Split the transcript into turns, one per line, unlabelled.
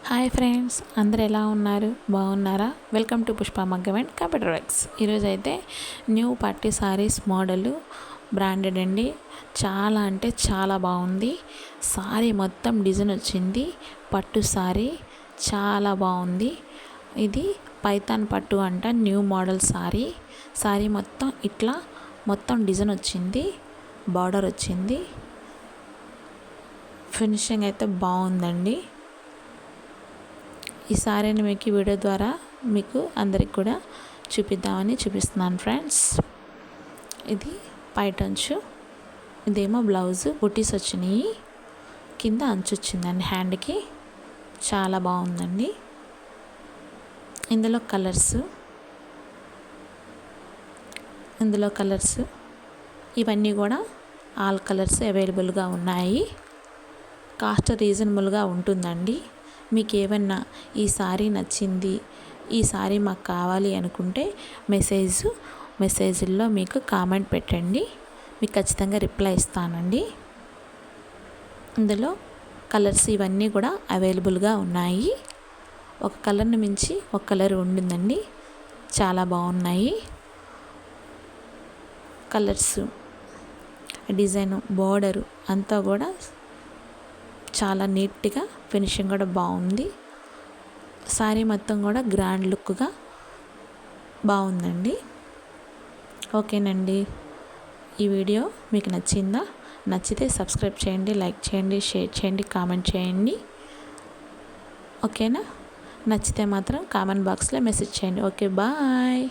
Hi friends, అందరు ఎలా ఉన్నారు? బాగున్నారా? వెల్కమ్ టు పుష్ప మగ్గం అండ్ కంప్యూటర్ వర్క్స్. ఈరోజు అయితే న్యూ పట్టు సారీస్ మోడల్ బ్రాండెడ్ అండి. చాలా అంటే చాలా బాగుంది. సారీ మొత్తం డిజైన్ వచ్చింది. పట్టు సారీ చాలా బాగుంది. ఇది పైతాన్ పట్టు అంట, న్యూ మోడల్ సారీ. సారీ మొత్తం ఇట్లా మొత్తం డిజైన్ వచ్చింది, బార్డర్ వచ్చింది. ఫినిషింగ్ అయితే బాగుందండి. ఈ సారీని మీకు వీడియో ద్వారా మీకు అందరికి కూడా చూపిస్తున్నాను ఫ్రెండ్స్. ఇది పైటంచు, ఇదేమో బ్లౌజు బుటీస్ వచ్చినాయి, కింద అంచు వచ్చిందండి హ్యాండ్కి. చాలా బాగుందండి. ఇందులో కలర్స్ ఇవన్నీ కూడా ఆల్ కలర్స్ అవైలబుల్గా ఉన్నాయి. కాస్ట్ రీజనబుల్గా ఉంటుందండి. మీకు ఏమన్నా ఈ సారీ నచ్చింది, ఈ సారీ మాకు కావాలి అనుకుంటే మెసేజ్లో మీకు కామెంట్ పెట్టండి, మీకు ఖచ్చితంగా రిప్లై ఇస్తానండి. ఇందులో కలర్స్ ఇవన్నీ కూడా అవైలబుల్గా ఉన్నాయి. ఒక కలర్ని మించి ఒక కలర్ ఉండిందండి. చాలా బాగున్నాయి కలర్స్, డిజైను, బోర్డరు అంతా కూడా చాలా నీట్గా, ఫినిషింగ్ కూడా బాగుంది. సారీ మొత్తం కూడా గ్రాండ్ లుక్గా బాగుందండి. ఓకేనండి, ఈ వీడియో మీకు నచ్చిందా? నచ్చితే సబ్స్క్రైబ్ చేయండి, లైక్ చేయండి, షేర్ చేయండి, కామెంట్ చేయండి. ఓకేనా? నచ్చితే మాత్రం కామెంట్ బాక్స్లో మెసేజ్ చేయండి. Okay, bye.